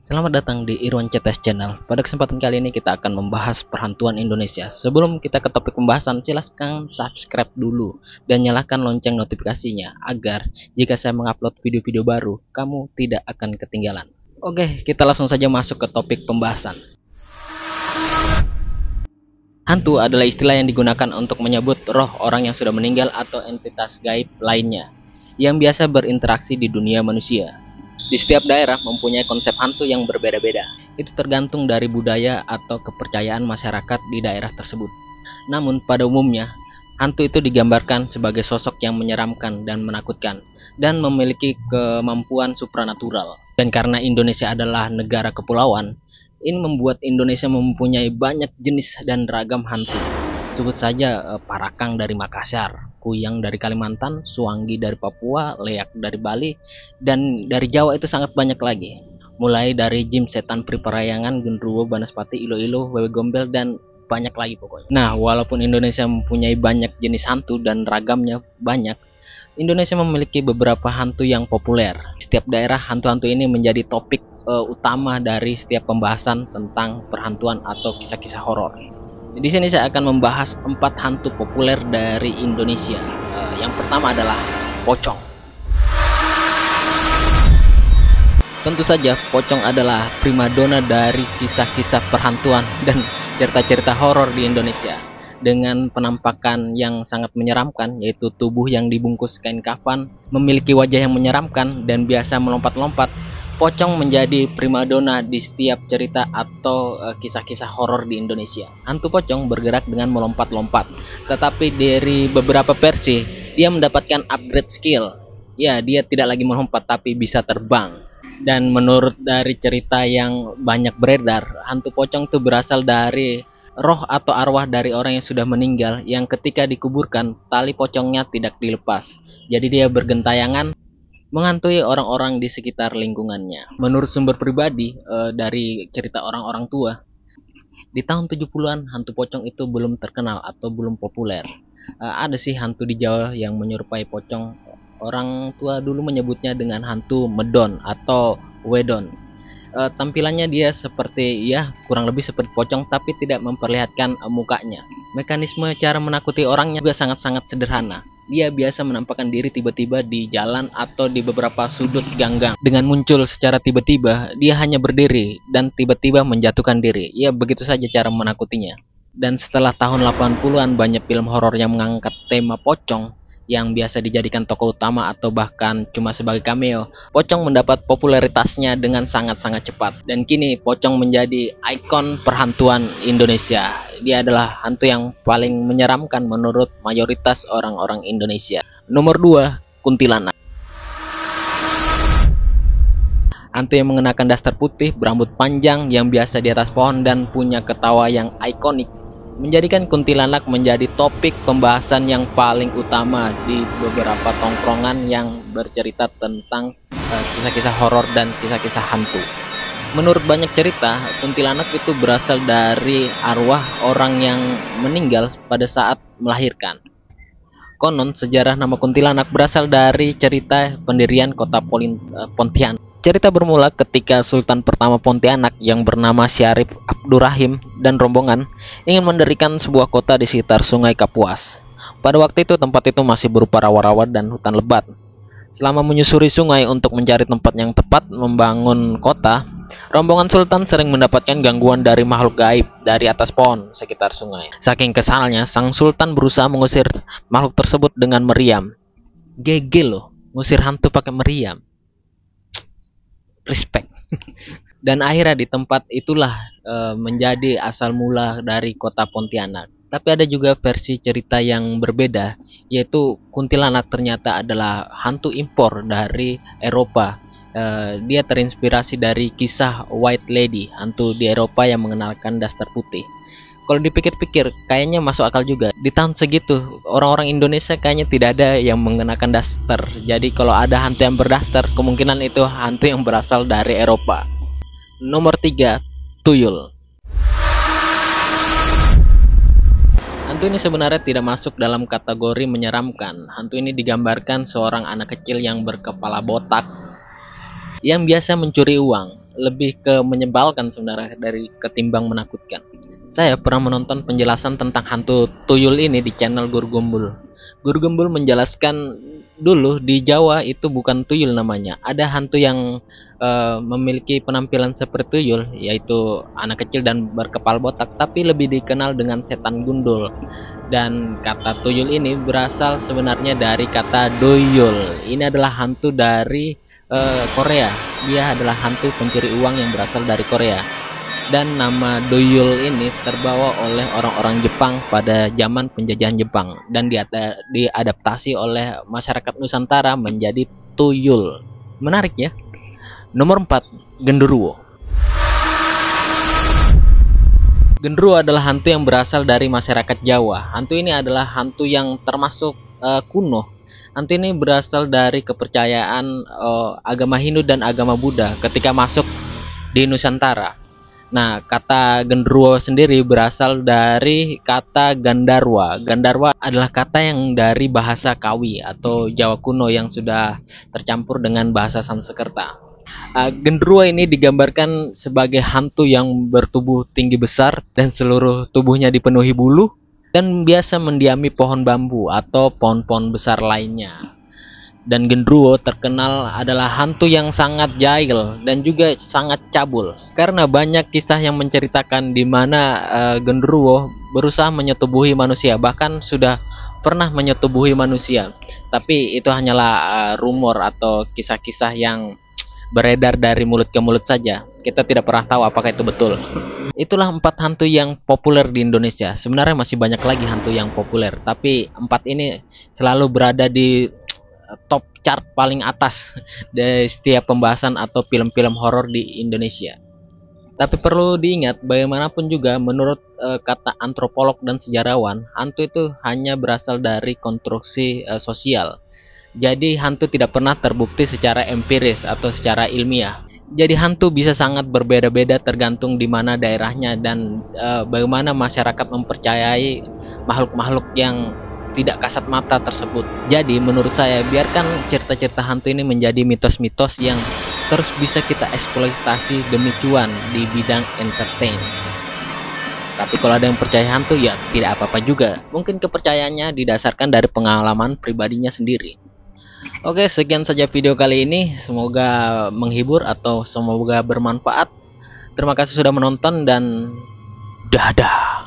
Selamat datang di Irwan CTS Channel. Pada kesempatan kali ini kita akan membahas perhantuan Indonesia. Sebelum kita ke topik pembahasan, silahkan subscribe dulu dan nyalakan lonceng notifikasinya agar jika saya mengupload video-video baru, kamu tidak akan ketinggalan. Oke, kita langsung saja masuk ke topik pembahasan. Hantu adalah istilah yang digunakan untuk menyebut roh orang yang sudah meninggal atau entitas gaib lainnya yang biasa berinteraksi di dunia manusia. Di setiap daerah mempunyai konsep hantu yang berbeda-beda. Itu tergantung dari budaya atau kepercayaan masyarakat di daerah tersebut. Namun pada umumnya, hantu itu digambarkan sebagai sosok yang menyeramkan dan menakutkan dan memiliki kemampuan supranatural. Dan karena Indonesia adalah negara kepulauan, ini membuat Indonesia mempunyai banyak jenis dan ragam hantu. Sebut saja Parakang dari Makassar, Kuyang dari Kalimantan, Suanggi dari Papua, Leak dari Bali, dan dari Jawa itu sangat banyak lagi. Mulai dari Jim Setan Priparayangan, Genruwo, Banaspati, Ilo-Ilo, Wewe Gombel, dan banyak lagi pokoknya. Nah, walaupun Indonesia mempunyai banyak jenis hantu dan ragamnya banyak, Indonesia memiliki beberapa hantu yang populer. Setiap daerah hantu-hantu ini menjadi topik utama dari setiap pembahasan tentang perhantuan atau kisah-kisah horor. Di sini saya akan membahas 4 hantu populer dari Indonesia. Yang pertama adalah pocong. Tentu saja pocong adalah primadona dari kisah-kisah perhantuan dan cerita-cerita horor di Indonesia. Dengan penampakan yang sangat menyeramkan, yaitu tubuh yang dibungkus kain kafan, memiliki wajah yang menyeramkan dan biasa melompat-lompat, pocong menjadi primadona di setiap cerita atau kisah-kisah horor di Indonesia. Hantu pocong bergerak dengan melompat-lompat, tetapi dari beberapa versi dia mendapatkan upgrade skill. Ya, dia tidak lagi melompat tapi bisa terbang. Dan menurut dari cerita yang banyak beredar, hantu pocong itu berasal dari roh atau arwah dari orang yang sudah meninggal yang ketika dikuburkan tali pocongnya tidak dilepas. Jadi dia bergentayangan menghantui orang-orang di sekitar lingkungannya. Menurut sumber pribadi dari cerita orang-orang tua, di tahun 70-an hantu pocong itu belum terkenal atau belum populer. Ada sih hantu di Jawa yang menyerupai pocong. Orang tua dulu menyebutnya dengan hantu medon atau wedon. Tampilannya dia seperti kurang lebih seperti pocong tapi tidak memperlihatkan mukanya. Mekanisme cara menakuti orangnya juga sangat-sangat sederhana. Dia biasa menampakkan diri tiba-tiba di jalan atau di beberapa sudut ganggang. Dengan muncul secara tiba-tiba, dia hanya berdiri dan tiba-tiba menjatuhkan diri. Ya, begitu saja cara menakutinya. Dan setelah tahun 80-an banyak film horor yang mengangkat tema pocong yang biasa dijadikan tokoh utama atau bahkan cuma sebagai cameo. Pocong mendapat popularitasnya dengan sangat-sangat cepat dan kini pocong menjadi ikon perhantuan Indonesia. Dia adalah hantu yang paling menyeramkan menurut mayoritas orang-orang Indonesia. Nomor 2, kuntilanak. Hantu yang mengenakan daster putih, berambut panjang yang biasa di atas pohon dan punya ketawa yang ikonik menjadikan kuntilanak menjadi topik pembahasan yang paling utama di beberapa tongkrongan yang bercerita tentang kisah-kisah horor dan kisah-kisah hantu. Menurut banyak cerita, kuntilanak itu berasal dari arwah orang yang meninggal pada saat melahirkan. Konon sejarah nama kuntilanak berasal dari cerita pendirian kota Pontianak. Cerita bermula ketika Sultan pertama Pontianak yang bernama Syarif Abdurrahim dan rombongan ingin mendirikan sebuah kota di sekitar Sungai Kapuas. Pada waktu itu tempat itu masih berupa rawa-rawa dan hutan lebat. Selama menyusuri sungai untuk mencari tempat yang tepat membangun kota, rombongan Sultan sering mendapatkan gangguan dari makhluk gaib dari atas pohon sekitar sungai. Saking kesalnya, sang Sultan berusaha mengusir makhluk tersebut dengan meriam. Gegel loh, ngusir hantu pakai meriam. Respect. Dan akhirnya di tempat itulah menjadi asal mula dari kota Pontianak. Tapi ada juga versi cerita yang berbeda, yaitu kuntilanak ternyata adalah hantu impor dari Eropa. Dia terinspirasi dari kisah White Lady, hantu di Eropa yang mengenalkan daster putih. Kalau dipikir-pikir kayaknya masuk akal juga. Di tahun segitu orang-orang Indonesia kayaknya tidak ada yang mengenakan daster. Jadi kalau ada hantu yang berdaster, kemungkinan itu hantu yang berasal dari Eropa. Nomor 3, tuyul. Hantu ini sebenarnya tidak masuk dalam kategori menyeramkan. Hantu ini digambarkan seorang anak kecil yang berkepala botak yang biasa mencuri uang. Lebih ke menyebalkan sebenarnya dari ketimbang menakutkan. Saya pernah menonton penjelasan tentang hantu tuyul ini di channel Guru Gombul. Guru Gombul menjelaskan dulu di Jawa itu bukan tuyul namanya. Ada hantu yang memiliki penampilan seperti tuyul, yaitu anak kecil dan berkepal botak, tapi lebih dikenal dengan setan gundul. Dan kata tuyul ini berasal sebenarnya dari kata doyol. Ini adalah hantu dari Korea. Dia adalah hantu pencuri uang yang berasal dari Korea. Dan nama doyol ini terbawa oleh orang-orang Jepang pada zaman penjajahan Jepang dan diadaptasi oleh masyarakat Nusantara menjadi tuyul. Menarik ya. Nomor 4, genderuwo. Genderuwo adalah hantu yang berasal dari masyarakat Jawa. Hantu ini adalah hantu yang termasuk kuno. Hantu ini berasal dari kepercayaan agama Hindu dan agama Buddha ketika masuk di Nusantara. Nah, kata genderuwo sendiri berasal dari kata Gandarwa. Gandarwa adalah kata yang dari bahasa Kawi atau Jawa kuno yang sudah tercampur dengan bahasa Sanskerta. Genderuwo ini digambarkan sebagai hantu yang bertubuh tinggi besar dan seluruh tubuhnya dipenuhi bulu dan biasa mendiami pohon bambu atau pohon-pohon besar lainnya. Dan genderuwo terkenal adalah hantu yang sangat jahil dan juga sangat cabul karena banyak kisah yang menceritakan di mana genderuwo berusaha menyetubuhi manusia, bahkan sudah pernah menyetubuhi manusia. Tapi itu hanyalah rumor atau kisah-kisah yang beredar dari mulut ke mulut saja. Kita tidak pernah tahu apakah itu betul. Itulah 4 hantu yang populer di Indonesia. Sebenarnya masih banyak lagi hantu yang populer, tapi 4 ini selalu berada di top chart paling atas dari setiap pembahasan atau film-film horor di Indonesia. Tapi perlu diingat, bagaimanapun juga menurut kata antropolog dan sejarawan, hantu itu hanya berasal dari konstruksi sosial. Jadi hantu tidak pernah terbukti secara empiris atau secara ilmiah. Jadi hantu bisa sangat berbeda-beda tergantung di mana daerahnya dan bagaimana masyarakat mempercayai makhluk-makhluk yang tidak kasat mata tersebut. Jadi menurut saya biarkan cerita-cerita hantu ini menjadi mitos-mitos yang terus bisa kita eksploitasi demi cuan di bidang entertain. Tapi kalau ada yang percaya hantu ya tidak apa-apa juga. Mungkin kepercayaannya didasarkan dari pengalaman pribadinya sendiri. Oke, sekian saja video kali ini. Semoga menghibur atau semoga bermanfaat. Terima kasih sudah menonton dan dadah.